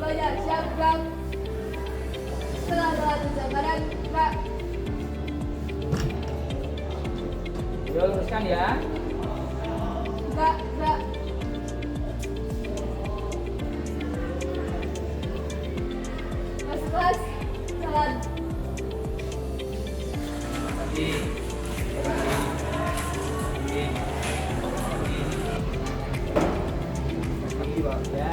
Semuanya siap gerak. Setelah tunjuk badan gerak. Yo, teruskan ya. Gerak, gerak. Mas kelas, jalan. Ya.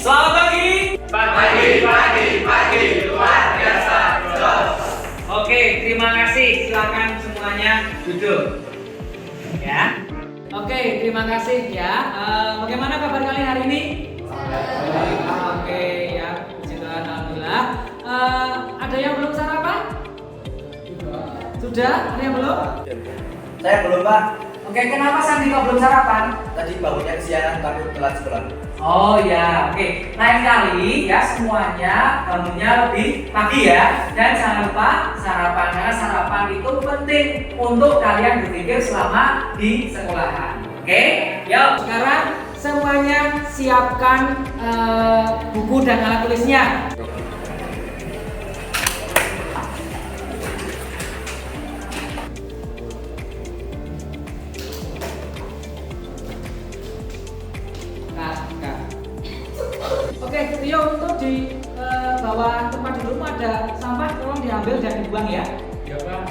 Selamat pagi. Pagi, luar biasa, terus. Oke, terima kasih. Silakan semuanya duduk. Ya. Oke, terima kasih ya. Bagaimana kabar kalian hari ini? Oke, ya. Puji Tuhan, alhamdulillah. Ada yang belum sarapan? Sudah? Ada yang belum? Saya belum, Pak. Oke, kenapa Sandi kok belum sarapan? Tadi bangunnya kesiangan takut telat sekolah. Oh ya, oke. Lain kali ya semuanya bangunnya lebih pagi ya. Dan jangan lupa sarapan, karena sarapan itu penting untuk kalian berpikir selama di sekolahan. Oke, yuk sekarang semuanya siapkan buku dan alat tulisnya. Oke, Rio, untuk di bawah tempat dudukmu ada sampah, tolong diambil dan dibuang ya. Ya Pak.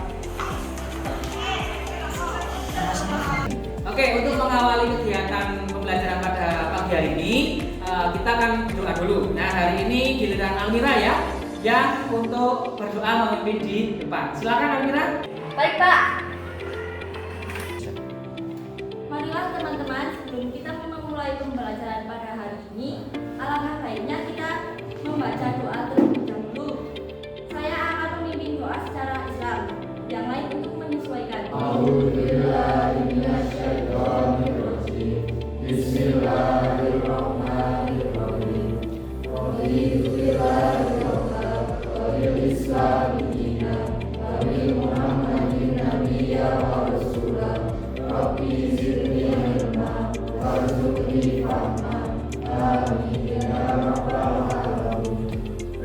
Oke, untuk mengawali kegiatan pembelajaran pada pagi hari ini, kita akan berdoa dulu. Nah, hari ini giliran Almira ya, yang untuk berdoa memimpin di depan. Silakan Almira. Baik, Pak. Marilah teman-teman, sebelum kita memulai pembelajaran pada hari ini, alangkah baiknya kita membaca doa terlebih dahulu. Saya akan memimpin doa secara Islam, yang lain untuk menyesuaikan.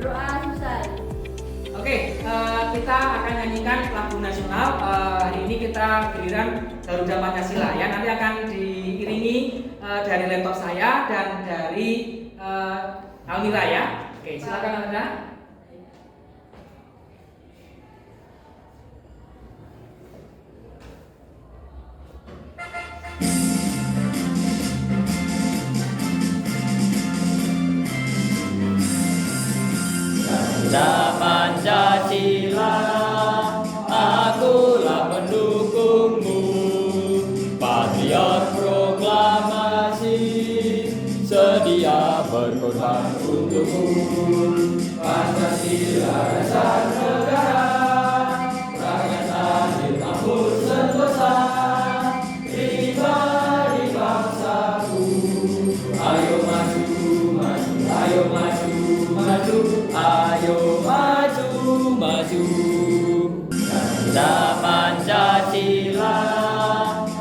Doa selesai. Oke, kita akan nyanyikan lagu nasional. Hari ini kita giliran Garuda Pancasila ya. Nanti akan diiringi dari laptop saya dan dari Almira ya. Oke, silakan Almira. Garuda Pancasila, akulah pendukungmu. Patriot proklamasi, sedia berkorban untukmu. Pancasila dasar negara, rakyat adil makmur sentosa. Pribadi bangsaku, ayo maju, maju, ayo maju, maju, ayo maju, maju. Garuda Pancasila,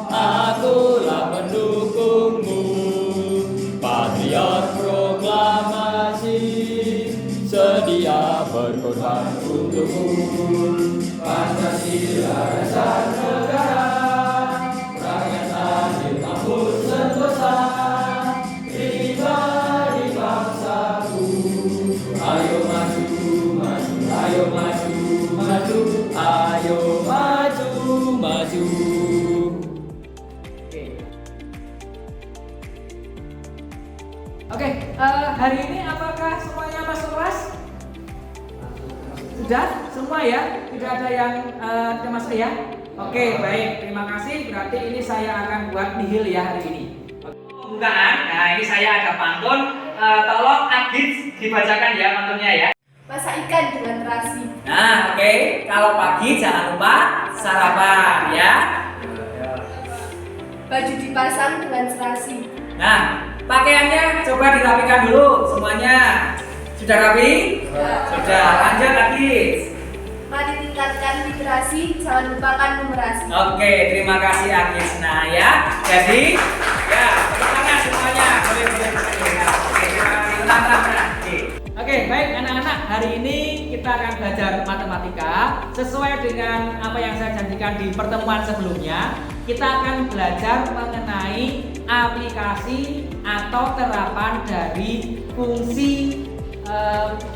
akulah pendukungmu. Patriot proklamasi, sedia berkorban untukmu. Pancasila dasar negara, rakyat adil makmur sentosa. Pribadi bangsaku, ayo maju, maju, ayo maju, maju, ayo maju, maju. Oke, hari ini apakah semuanya masuk kelas? Sudah? Semua ya? Tidak ada yang tidak masuk ya? Oke, baik. Terima kasih. Berarti ini saya akan buat nihil ya hari ini. Pembukaan. Nah, ini saya ada pantun. Tolong Adit dibacakan ya pantunnya ya. Masak ikan dengan terasi. Nah, oke. Kalau pagi jangan lupa sarapan ya. Baju dipasang dengan serasi. Nah, Pakaiannya coba dirapikan dulu semuanya. Sudah rapi? Sudah. Lanjut lagi. Mari tingkatkan literasi, jangan lupakan numerasi. Oke, terima kasih Agisna ya. Jadi, ya, tepuk tangan semuanya. Boleh. Ya. Oke, tenang. Oke, baik anak-anak. Hari ini kita akan belajar matematika sesuai dengan apa yang saya janjikan di pertemuan sebelumnya. Kita akan belajar mengenai aplikasi atau terapan dari fungsi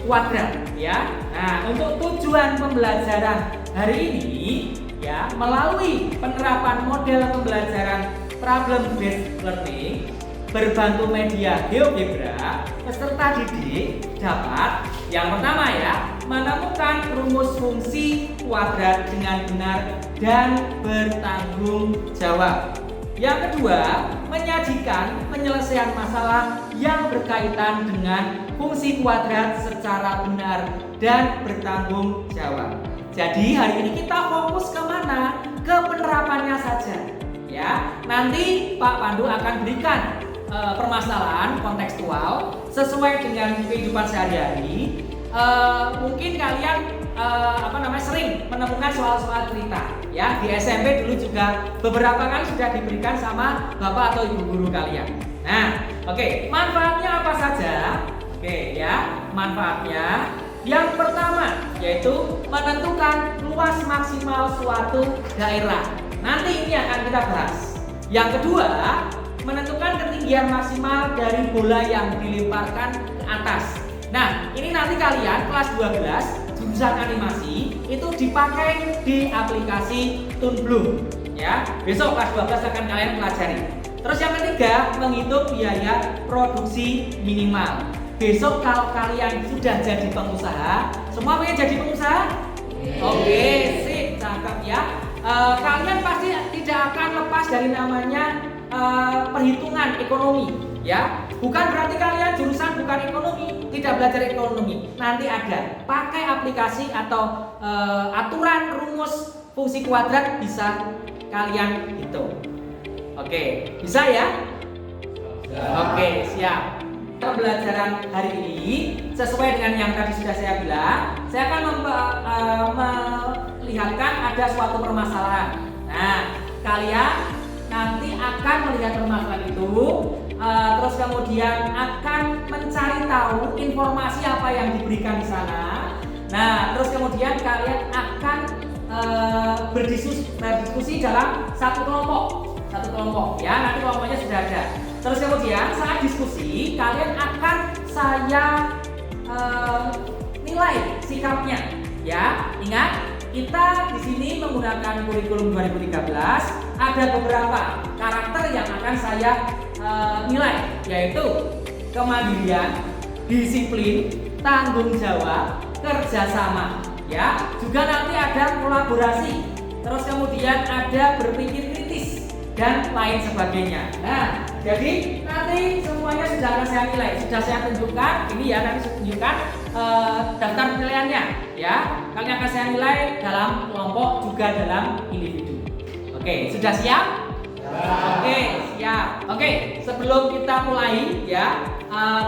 kuadrat ya. Nah, untuk tujuan pembelajaran hari ini ya, melalui penerapan model pembelajaran problem based learning berbantu media GeoGebra, peserta didik dapat yang pertama ya, menemukan rumus fungsi kuadrat dengan benar dan bertanggung jawab. Yang kedua, menyajikan penyelesaian masalah yang berkaitan dengan fungsi kuadrat secara benar dan bertanggung jawab. Jadi hari ini kita fokus kemana? Ke penerapannya saja. Ya, nanti Pak Pandu akan berikan permasalahan kontekstual sesuai dengan kehidupan sehari-hari. Mungkin kalian sering menemukan soal-soal cerita ya, di SMP dulu juga beberapa kali sudah diberikan sama bapak atau ibu guru kalian. Nah, oke, manfaatnya apa saja? Oke ya, manfaatnya yang pertama yaitu menentukan luas maksimal suatu daerah. Nanti ini akan kita bahas. Yang kedua, menentukan ketinggian maksimal dari bola yang dilemparkan ke atas. Nah, ini nanti kalian kelas 12 jurusan animasi itu dipakai di aplikasi Toonblue ya. Besok kelas 12 akan kalian pelajari. Terus yang ketiga, menghitung biaya produksi minimal. Besok kalau kalian sudah jadi pengusaha, semua pengen jadi pengusaha? Oke, sip, cakep ya. Kalian pasti tidak akan lepas dari namanya perhitungan ekonomi ya. Bukan berarti kalian jurusan bukan ekonomi tidak belajar ekonomi. Nanti ada pakai aplikasi atau aturan rumus fungsi kuadrat bisa kalian hitung. Oke, bisa ya? Oke, siap. Pembelajaran hari ini sesuai dengan yang tadi sudah saya bilang, saya akan melihatkan ada suatu permasalahan. Nah, kalian nanti akan melihat permasalahan itu, terus kemudian akan mencari tahu informasi apa yang diberikan di sana. Nah, terus kemudian kalian akan berdiskusi dalam satu kelompok ya. Nanti kelompoknya sudah ada. Terus kemudian saat diskusi kalian akan saya nilai sikapnya ya. Ingat, kita di sini menggunakan kurikulum 2013. Ada beberapa karakter yang akan saya nilai, yaitu kemandirian, disiplin, tanggung jawab, kerjasama ya. Juga nanti ada kolaborasi. Terus kemudian ada berpikir kritis dan lain sebagainya. Nah, jadi nanti semuanya sudah akan saya nilai, sudah saya tunjukkan. Ini ya, nanti saya tunjukkan daftar penilaiannya ya. Kalian akan saya nilai dalam kelompok juga dalam individu. Oke, sudah siap? Oke, siap. Oke, sebelum kita mulai ya,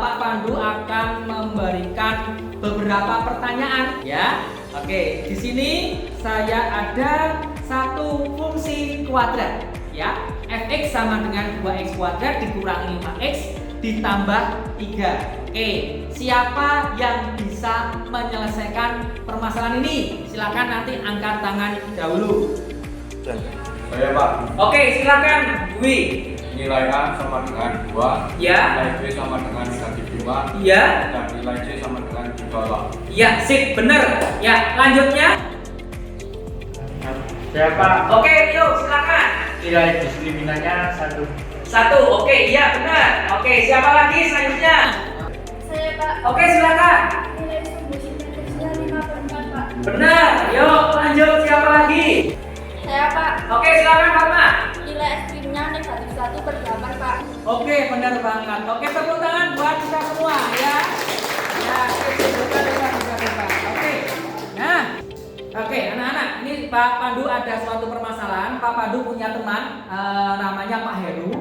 Pak Pandu akan memberikan beberapa pertanyaan ya. Oke, di sini saya ada satu fungsi kuadrat ya. Fx sama dengan 2x kuadrat dikurangi 5x ditambah 3. Oke, siapa yang bisa menyelesaikan permasalahan ini? Silakan nanti angkat tangan dahulu. Saya Pak. Oke, silakan Dwi. Nilai A sama dengan 2, Ya. nilai B sama dengan negatif 5, Iya. dan nilai C sama dengan di bawah. Iya, sip, bener. Ya, lanjutnya. Siapa? Oke, Rio, silakan. Nilai diskriminannya 1. 1, oke, iya benar. Oke, siapa lagi selanjutnya? Saya Pak, Oke, silakan. nilai distribusi matriksnya 5/4 Pak. Benar. Yuk, lanjut, siapa lagi? Saya Pak, Oke, silakan Fatma. nilai ekstrimnya negatif 1/8 Pak. Oke, benar banget. Oke, tepuk tangan buat kita semua ya. Ya, oke. Nah, oke, anak-anak, ini Pak Pandu ada suatu permasalahan. Pak Pandu punya teman namanya Pak Heru.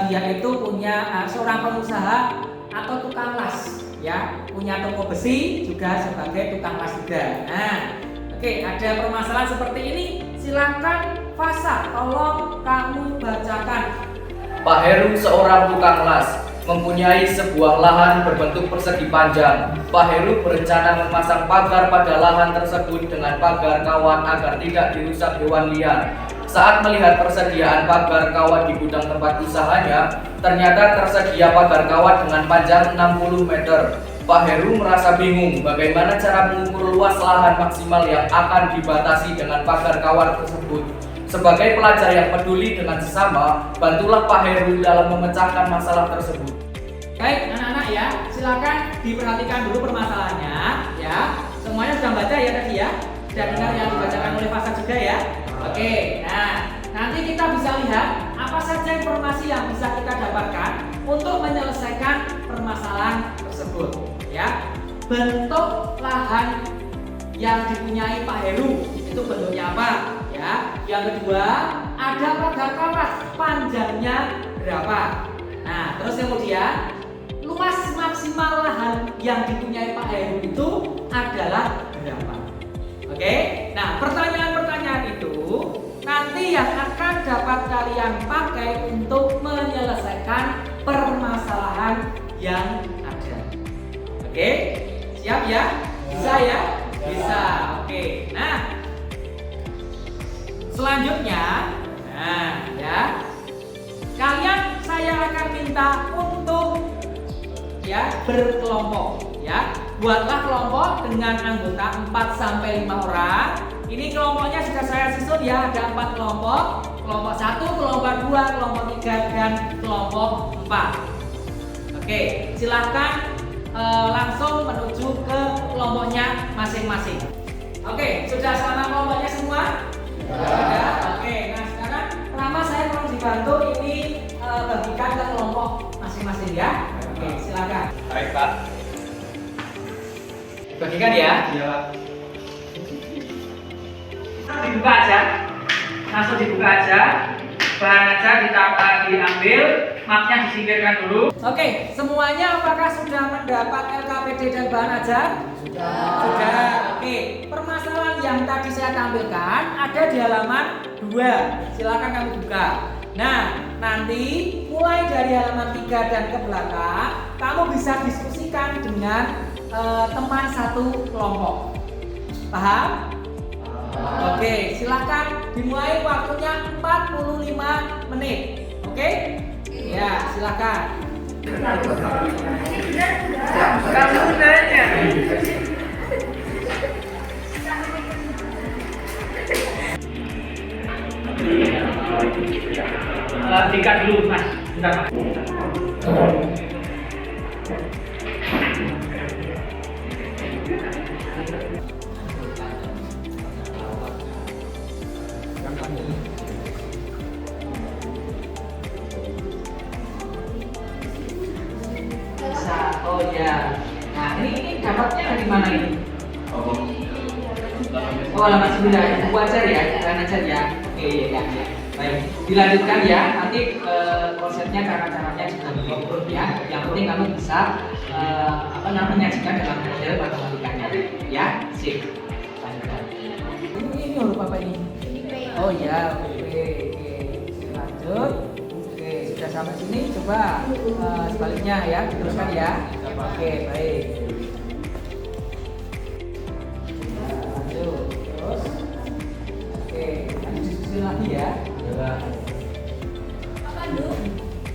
dia itu punya seorang pengusaha atau tukang las, ya, punya toko besi juga sebagai tukang las juga. Nah, oke, ada permasalahan seperti ini. Silakan Fasa, tolong kamu bacakan. Pak Heru seorang tukang las, mempunyai sebuah lahan berbentuk persegi panjang. Pak Heru berencana memasang pagar pada lahan tersebut dengan pagar kawat agar tidak dirusak hewan liar. Saat melihat persediaan pagar kawat di gudang tempat usahanya, ternyata tersedia pagar kawat dengan panjang 60 meter. Pak Heru merasa bingung bagaimana cara mengukur luas lahan maksimal yang akan dibatasi dengan pagar kawat tersebut. Sebagai pelajar yang peduli dengan sesama, bantulah Pak Heru dalam memecahkan masalah tersebut. Baik, anak-anak ya, silakan diperhatikan dulu permasalahannya, ya. Semuanya sudah baca ya tadi ya, sudah dengar yang dibacakan oleh Fasa juga ya. Oke, nah nanti kita bisa lihat apa saja informasi yang bisa kita dapatkan untuk menyelesaikan permasalahan tersebut, ya. Bentuk lahan yang dipunyai Pak Heru itu bentuknya apa? Ya, yang kedua ada pagar kawat panjangnya berapa? Nah, terus kemudian luas maksimal lahan yang dipunyai Pak Heru itu adalah berapa? Oke, nah pertanyaan-pertanyaan itu nanti yang akan dapat kalian pakai untuk menyelesaikan permasalahan yang ada. Oke, siap ya? Bisa ya? Bisa. Oke, nah selanjutnya, nah ya, kalian saya akan minta untuk ya berkelompok, ya. Buatlah kelompok dengan anggota 4-5 orang. Ini kelompoknya sudah saya susun ya, ada 4 kelompok. Kelompok 1, kelompok 2, kelompok 3 dan kelompok 4. Oke, silahkan langsung menuju ke kelompoknya masing-masing. Oke, sudah sama kelompoknya semua? Ya, oke. Nah sekarang pertama saya mau dibantu ini bagikan ke kelompok masing-masing ya. Oke, silakan. Baik, Pak. Bagikan ya. Iya. Dibuka aja, langsung dibuka aja. Bahan aja diambil, mapnya disingkirkan dulu. Oke, semuanya apakah sudah mendapat LKPD dan bahan aja? Sudah. Oke, permasalahan yang tadi saya tampilkan ada di halaman 2. Silakan kamu buka. Nah, nanti mulai dari halaman 3 dan ke belakang, kamu bisa diskusikan dengan teman satu kelompok. Paham? Oke, silakan dimulai, waktunya 45 menit. Oke? Ya, silakan. Kamu nanya. Tingkat dulu, Mas. Bentar, Mas. Oh ya. Nah, ini dapatnya dari mana ini? Oh, halaman 9. Buku ajar ya, kalian ajar ya. Oke, ya. Baik, dilanjutkan ya. Nanti konsepnya, cara-caranya juga diurut ya. Yang penting kamu bisa menyajikan dalam model matematikanya. Ya, sip. Lanjutkan. Ini huruf apa ini? Oh ya, oke. Lanjut. Oke, sudah sampai sini. Coba sebaliknya ya, diteruskan ya. Oke, baik. Lanjut, terus. Oke, lanjut diskusi lagi ya. Pak Pandu,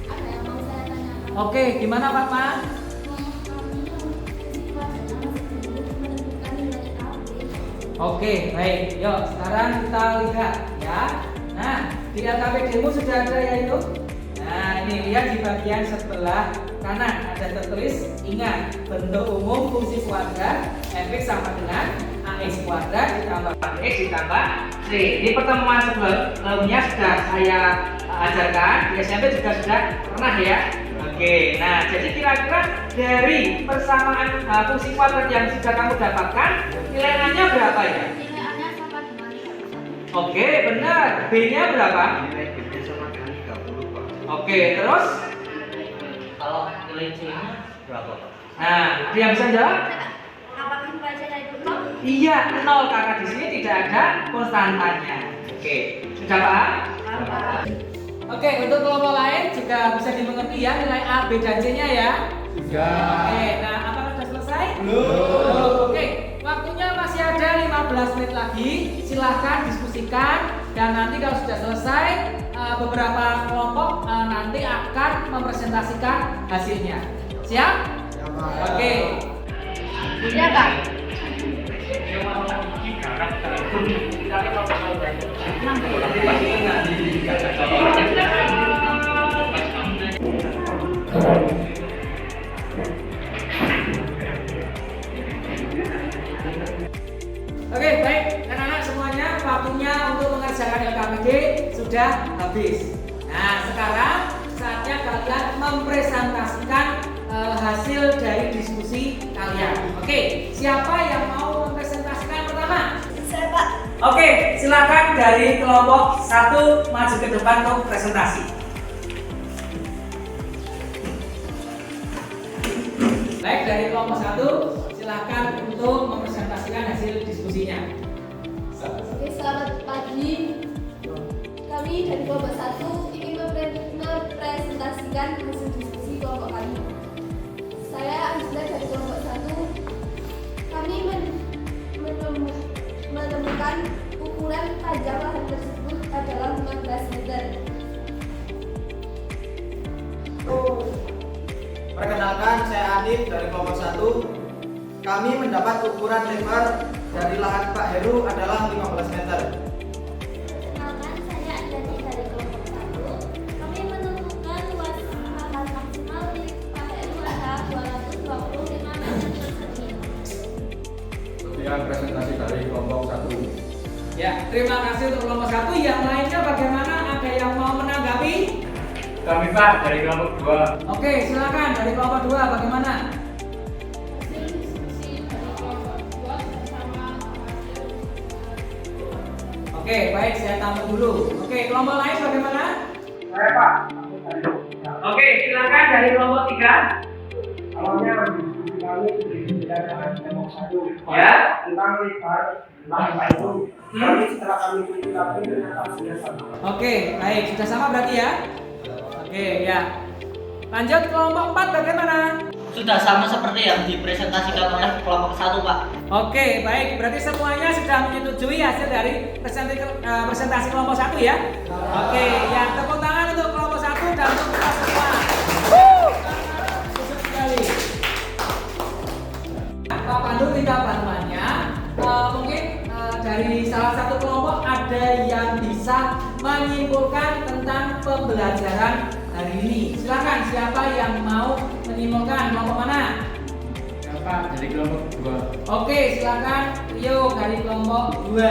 ada yang mau saya tanyakan? Oke, gimana Pak Mas? Oke, baik. Yuk, sekarang kita lihat ya. Nah, di LKPD-mu sudah ada ya itu? Nah, ini lihat di bagian sebelah kanan ada tertulis, ingat bentuk umum fungsi kuadrat fx sama dengan ax kuadrat ditambah x ditambah c. Di pertemuan sebelumnya sudah saya ajarkan, di SMP juga sudah pernah ya. Oke, nah jadi kira-kira dari persamaan fungsi kuadrat yang sudah kamu dapatkan, nilainya berapa ya? Nilainya sama dengan 1. Oke, benar. B-nya berapa? Nilai B sama dengan 30, Pak. Oke, terus? Kalau nilai C-nya berapa, Pak? Nah, dia bisa jawab? Apakah nilai C dari nol? Iya, 0 karena di sini tidak ada konstantanya. Oke, sudah paham? Apa? Oke, untuk kelompok lain juga bisa dimengerti ya nilai A, B, dan C-nya ya. Oke, nah apakah sudah selesai? Belum. Oke, waktunya masih ada 15 menit lagi. Silahkan diskusikan dan nanti kalau sudah selesai beberapa kelompok nanti akan mempresentasikan hasilnya. Siap? Oke. Iya, Kak. Oke, baik, anak-anak semuanya, waktunya untuk mengerjakan LKPD sudah habis. Nah, sekarang saatnya kalian mempresentasikan hasil dari diskusi kalian. Oke, siapa yang mau mempresentasikan pertama? Saya, Pak. Oke, silakan dari kelompok 1 maju ke depan untuk presentasi. Baik, dari kelompok 1 silakan untuk mempresentasikan hasil diskusinya. Oke, selamat pagi. Kami dari kelompok 1 ingin mempresentasikan hasil diskusi kelompok kami. Saya Angela dari kelompok 1. Kami menemukan ukuran panjang lahan tersebut adalah 15 meter. Perkenalkan, saya Adit dari kelompok 1. Kami mendapat ukuran lebar dari lahan Pak Heru adalah 15 meter. Perkenalkan, saya Andani dari kelompok 1. Kami menemukan luas lahan maksimal milik Pak Heru adalah 225 meter persegi. Sekian presentasi dari kelompok 1. Ya, terima kasih untuk kelompok 1. Yang lainnya bagaimana? Ada yang mau menanggapi? Kami, Pak, dari kelompok 2. Oke, silakan dari kelompok 2 bagaimana? Hasil diskusi dari kelompok 2 bersama hasil. Oke, baik, saya tambah dulu. Oke, kelompok lain bagaimana? Saya, Pak. Oke, silakan dari kelompok 3. Awalnya diskusi kami berbeda dengan kelompok 1 Ya. tentang lebar lahan itu. Kami setelah kami menjelaskan ternyata sudah sama. Oke, baik, sudah sama berarti ya? Oke, ya. Lanjut kelompok 4 bagaimana? Sudah sama seperti yang dipresentasikan oleh kelompok 1, Pak. Oke, baik. Berarti semuanya sudah menyetujui hasil dari presentasi kelompok 1 ya? Oke, ya, tepuk tangan untuk kelompok 1 dan untuk kita semua. Khusus sekali. Pak Pandu minta bantuannya. Mungkin dari salah satu kelompok ada yang bisa menyimpulkan tentang pembelajaran hari ini. Silakan, siapa yang mau menyimpulkan? Kelompok mana? Ya, Pak, dari kelompok 2. Oke, silakan Rio dari kelompok 2.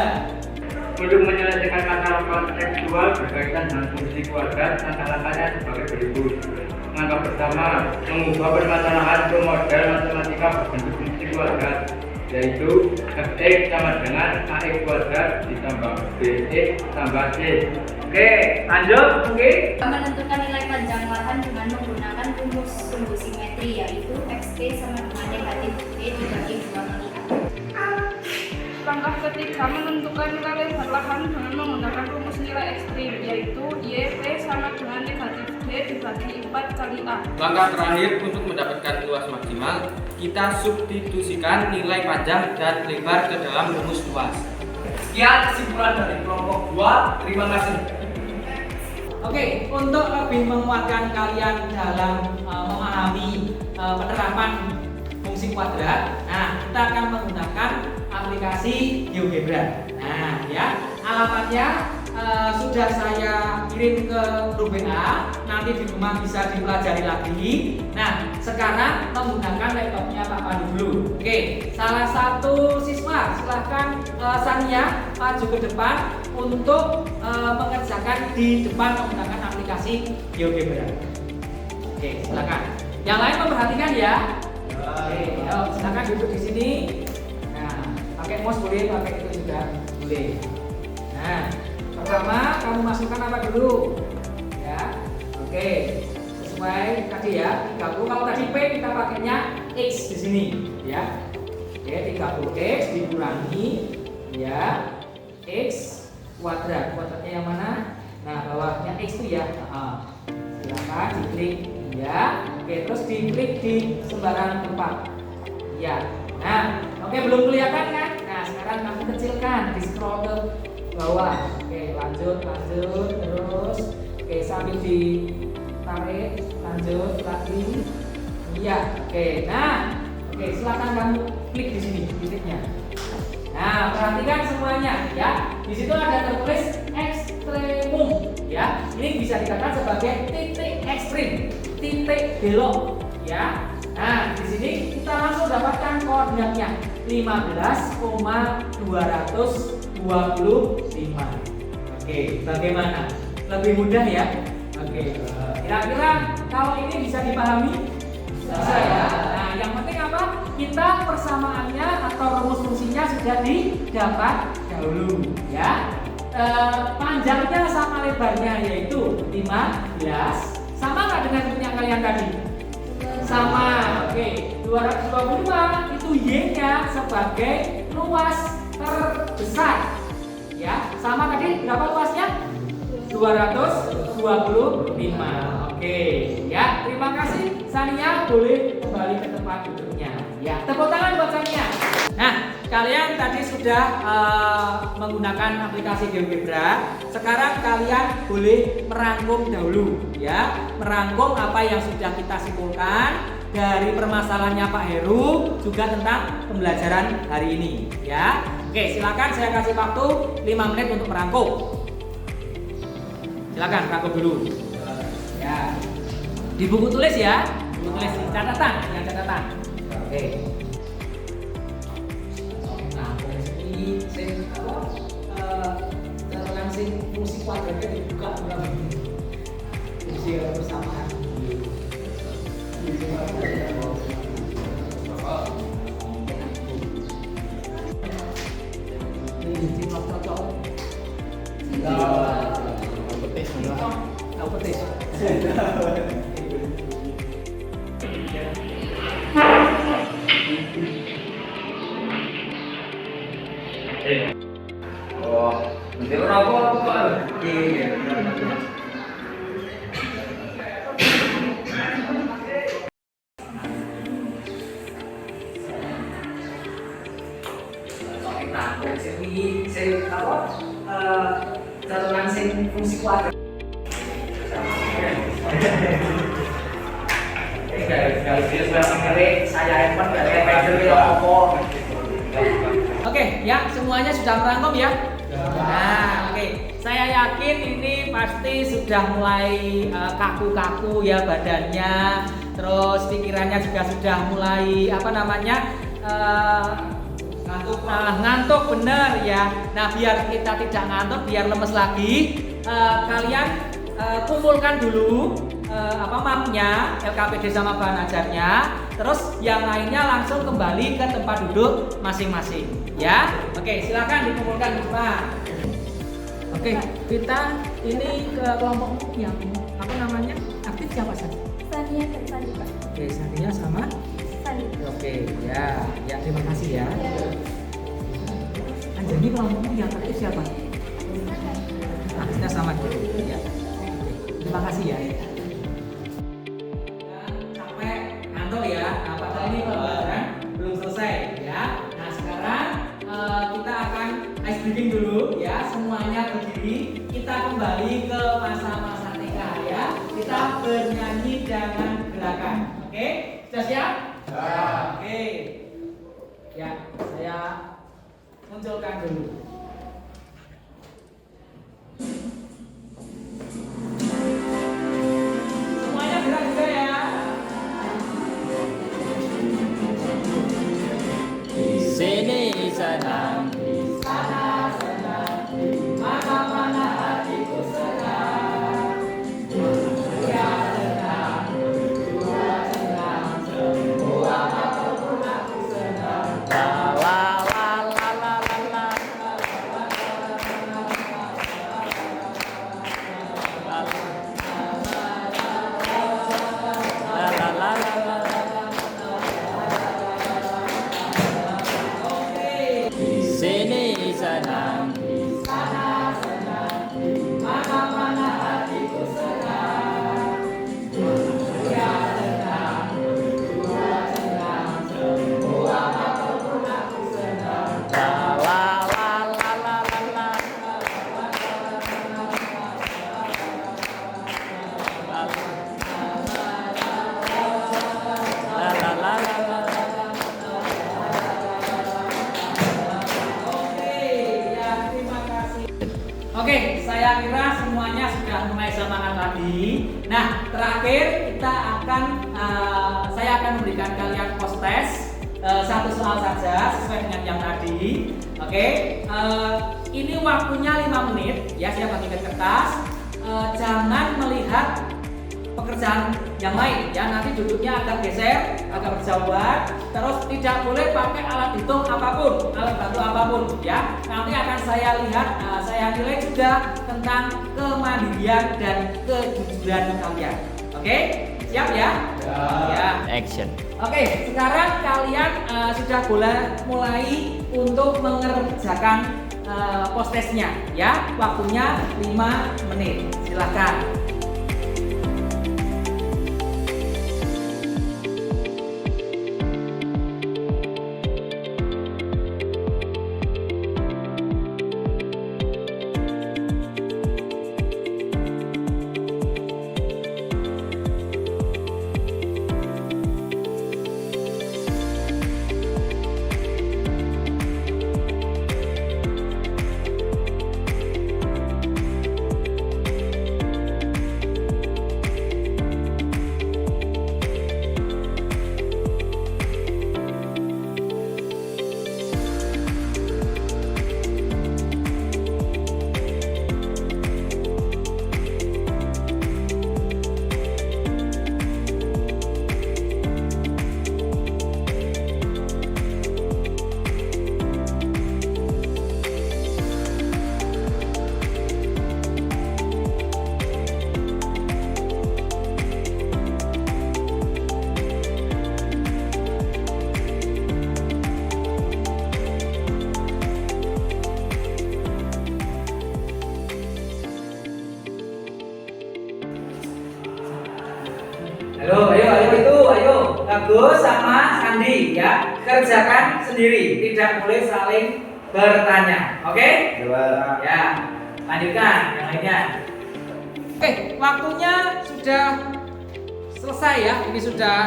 Untuk menyelesaikan masalah kontekstual berkaitan dengan fungsi kuadrat, langkah-langkahnya sebagai berikut. Langkah pertama, mengubah permasalahan ke model matematika berbentuk fungsi kuadrat, yaitu fx sama dengan ax kuadrat ditambah bx tambah c. Oke, lanjut. Oke. Menentukan nilai panjang lahan dengan menggunakan rumus sumbu simetri, yaitu xt sama dengan negatif d dibagi 2 kali a. Langkah ketiga, menentukan nilai lebar lahan dengan menggunakan rumus nilai ekstrim, yaitu YT sama dengan negatif D dibagi 4 kali A. Langkah terakhir untuk mendapatkan luas maksimal, kita substitusikan nilai panjang dan lebar ke dalam rumus luas. Sekian kesimpulan dari kelompok 2. Terima kasih. Oke, untuk lebih menguatkan kalian dalam memahami penerapan fungsi kuadrat, nah kita akan menggunakan aplikasi GeoGebra. Nah, ya, alamatnya sudah saya kirim ke grup WA. Nanti di rumah bisa dipelajari lagi. Nah, sekarang menggunakan laptopnya Pak Pandu dulu. Oke, salah satu siswa silahkan Sania maju ke depan untuk mengerjakan di depan menggunakan aplikasi GeoGebra. Oke, silakan. Yang lain memperhatikan ya. Oke, silakan duduk di sini. Nah, pakai mouse boleh, pakai itu juga boleh. Nah, pertama kamu masukkan apa dulu? Ya. Oke, sesuai tadi ya 30. Kalau tadi P kita pakainya X di sini ya. Oke, 30X dikurangi ya X kuadrat. Kuadratnya yang mana? Nah, bawahnya X itu ya. Silakan diklik ya. Oke, terus diklik di sembarang tempat. Ya. Nah, oke, belum kelihatan kan? Nah, sekarang kamu kecilkan, di scroll ke bawah. Oke, lanjut terus. Oke, sambil ditarik, lanjut lagi. Iya, oke. Nah, oke, silakan kamu klik di sini titiknya. Nah, perhatikan semuanya ya. Di situ ada tertulis ekstremum ya. Ini bisa dikatakan sebagai titik ekstrim, titik belok ya. Nah, di sini kita langsung dapatkan koordinatnya 15,225. Oke, bagaimana? Lebih mudah ya? Oke. Kira-kira kalau ini bisa dipahami? Bisa ya. Nah, yang penting apa? Kita persamaannya atau rumus fungsinya sudah didapat dahulu ya. Panjangnya sama lebarnya yaitu 15. Sama nggak dengan punya kalian tadi? Sama. Oke, 225 itu Y-nya sebagai luas terbesar. Ya, sama tadi berapa luasnya? 225. Oke, ya. Terima kasih. Sania boleh kembali ke tempat duduknya. Ya, tepuk tangan buat Sania. Nah, kalian tadi sudah menggunakan aplikasi GeoGebra. Sekarang kalian boleh merangkum dahulu ya, merangkum apa yang sudah kita simpulkan dari permasalahannya Pak Heru juga tentang pembelajaran hari ini ya. Oke, silakan saya kasih waktu 5 menit untuk merangkum. Silakan rangkum dulu. Ya. Di buku tulis ya, buku tulis catatan, yang catatan. Oke. Sing fungsi kuadratnya dibuka berapa ini? Fungsi persamaan. Ini cocok. Petis. Oh, nanti rokok iya. Catatan sing fungsi kuadrat. Oke, ya semuanya sudah merangkum ya. Nah, oke. Saya yakin ini pasti sudah mulai kaku-kaku ya badannya. Terus pikirannya juga sudah mulai ngantuk bener ya. Nah, biar kita tidak ngantuk, biar lemes lagi, kalian kumpulkan dulu mapnya, LKPD sama bahan ajarnya. Terus yang lainnya langsung kembali ke tempat duduk masing-masing ya. Oke, silakan dikumpulkan semua. Oke, kita ini ke kelompok yang aktif siapa saja? Sania dan Sani, Pak. Oke, Sania sama Sani. Oke, ya terima kasih ya. Jadi kelompokmu yang aktif siapa? Aktifnya sama dulu ya. Terima kasih ya. Sampai ngantuk ya. Apakah ini pembelajaran belum selesai ya? Nah sekarang kita akan ice breaking dulu ya. Semuanya berdiri. Kita kembali ke masa-masa TK ya. Kita bernyanyi dengan gerakan. Oke, sudah siap? Oke. Ya, saya munculkan dulu. Semuanya gerak juga ya. Di sini senang, di sana senang, di mana-mana hatiku senang. Dia senang, berdua senang, semua apapun aku senang. La la la la la la la. terakhir kita akan saya akan memberikan kalian post test satu soal saja sesuai dengan yang tadi. Oke, ini waktunya 5 menit ya, saya bagikan kertas. Jangan melihat pekerjaan yang lain ya, nanti duduknya agak geser, agak berjauhan. Terus tidak boleh pakai alat hitung apapun, alat bantu apapun ya. Nanti akan saya lihat, saya nilai juga tentang kemandirian dan kejujuran kalian. Oke, siap ya? Ya. Action. Oke, sekarang kalian sudah boleh mulai untuk mengerjakan post testnya ya. Waktunya 5 menit. Silakan. Ayo, Bagus sama Sandi ya, kerjakan sendiri, tidak boleh saling bertanya. Oke? Ya, lanjutkan yang lainnya. Oke, waktunya sudah selesai ya. Ini sudah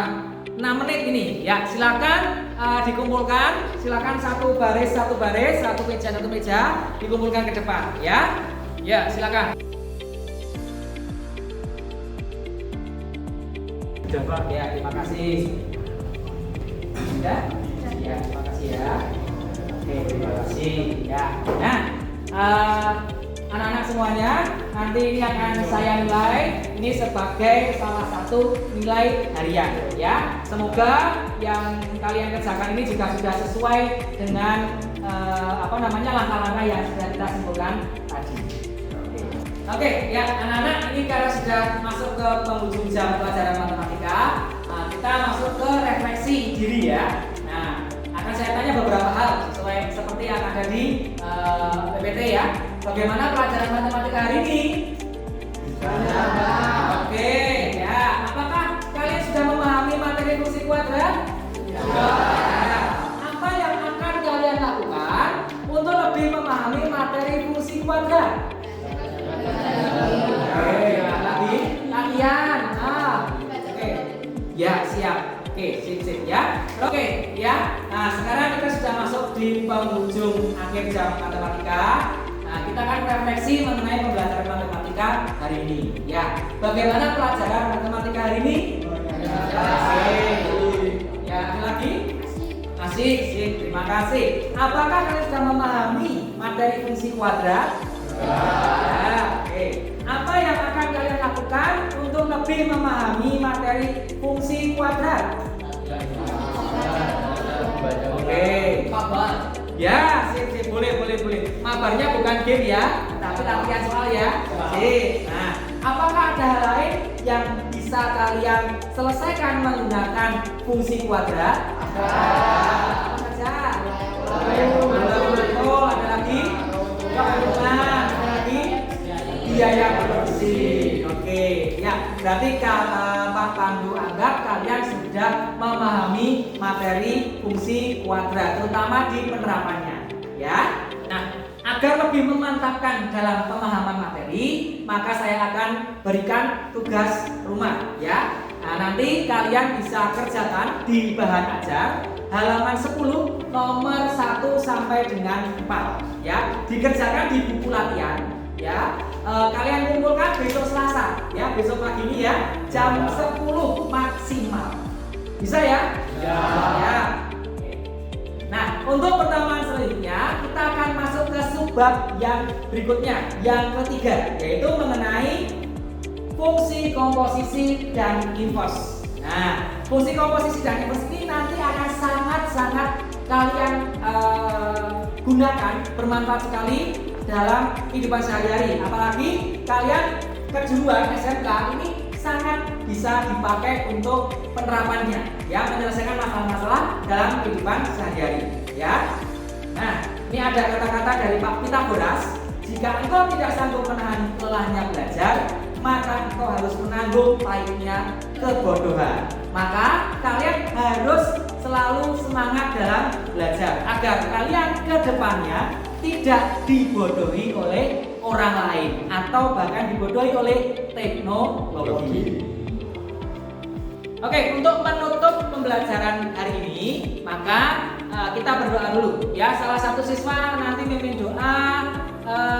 6 menit ini. Ya, silakan dikumpulkan. Silakan satu baris, satu meja dikumpulkan ke depan ya. Ya, silakan. Ya, terima kasih. Sudah? Ya, terima kasih ya. Oke, terima kasih ya. Nah, anak-anak semuanya, nanti ini akan saya nilai ini sebagai salah satu nilai harian ya. Semoga yang kalian kerjakan ini juga sudah sesuai dengan langkah-langkah yang sudah kita simpulkan tadi. Oke, ya anak-anak, ini karena sudah masuk ke penghujung jam pelajaran matematika, kita masuk ke refleksi diri ya. Nah, akan saya tanya beberapa hal sesuai seperti yang ada di PPT ya. Bagaimana pelajaran matematika hari ini? Oke, ya. Apakah kalian sudah memahami materi fungsi kuadrat? Apa yang akan kalian lakukan untuk lebih memahami materi fungsi kuadrat? Latihan. Oke. Ya, siap. Oke, sip ya. Oke, ya. Nah, sekarang kita sudah masuk di penghujung akhir jam matematika. Nah, kita akan refleksi mengenai pembelajaran matematika hari ini. Ya, bagaimana pelajaran matematika hari ini? Ya, ada lagi? Asik, sip. Terima kasih. Apakah kalian sudah memahami materi fungsi kuadrat? Ya, oke. Apa yang akan kalian lakukan untuk lebih memahami materi fungsi kuadrat? Oke, mabar. Ya, sip, boleh. Mabarnya bukan game ya, tapi latihan soal ya. Sip. Nah, apakah ada hal lain yang bisa kalian selesaikan menggunakan fungsi kuadrat? Apa saja? Ada lagi? Biaya produksi. Oke, ya. Berarti Pak Pandu anggap kalian sudah memahami materi fungsi kuadrat, terutama di penerapannya, ya. Nah, agar lebih memantapkan dalam pemahaman materi, maka saya akan berikan tugas rumah, ya. Nah, nanti kalian bisa kerjakan di bahan ajar halaman 10 nomor 1 sampai dengan 4, ya. Dikerjakan di buku latihan. ya. Kalian kumpulkan besok Selasa ya, besok pagi ini ya, jam 10 maksimal. Bisa ya? Ya. Nah, untuk pertemuan selanjutnya kita akan masuk ke subbab yang berikutnya, yang ketiga, yaitu mengenai fungsi komposisi dan inverse. Nah, fungsi komposisi dan inverse ini nanti akan sangat-sangat kalian gunakan, bermanfaat sekali dalam kehidupan sehari-hari. Apalagi kalian kejuruan SMK ini sangat bisa dipakai untuk penerapannya, ya, menyelesaikan masalah-masalah dalam kehidupan sehari-hari, ya. Nah, ini ada kata-kata dari Pak Pitagoras, jika engkau tidak sanggup menahan lelahnya belajar, maka engkau harus menanggung pahitnya kebodohan. Maka kalian harus selalu semangat dalam belajar agar kalian ke depannya tidak dibodohi oleh orang lain atau bahkan dibodohi oleh teknologi. Oke, untuk menutup pembelajaran hari ini, maka kita berdoa dulu ya. Salah satu siswa nanti memimpin doa,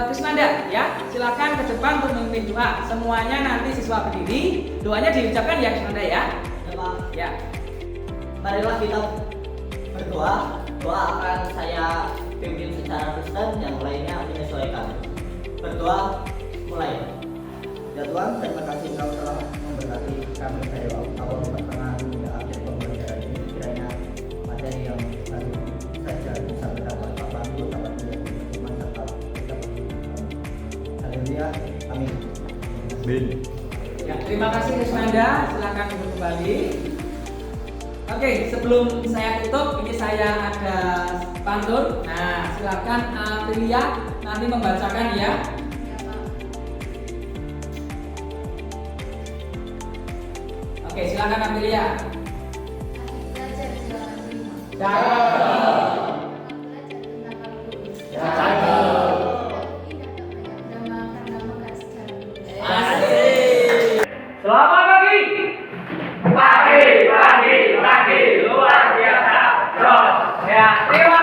Krisnanda ya. Silakan ke depan untuk memimpin doa. Semuanya nanti siswa berdiri, doanya diucapkan ya Krisnanda ya. Ya Pak. Ya. Marilah kita berdoa. Doa akan saya pimpin secara Kristen, yang lainnya menyesuaikan. Berdoa mulai. Ya Tuhan, terima kasih Engkau telah memberkati kami dari awal pertengahan hingga akhir pembelajaran ini. Kiranya materi yang baru saja bisa mendapat bantu, dapat menjadi firman serta kita berdoa. Haleluya, amin. Ya, terima kasih Krisnanda. Silakan duduk kembali. Oke, sebelum saya tutup, ini saya ada pantun. Nah, silakan Aprilia nanti membacakan ya. Oke, silakan Aprilia. Selamat pagi. Pagi luar biasa. Ya, terima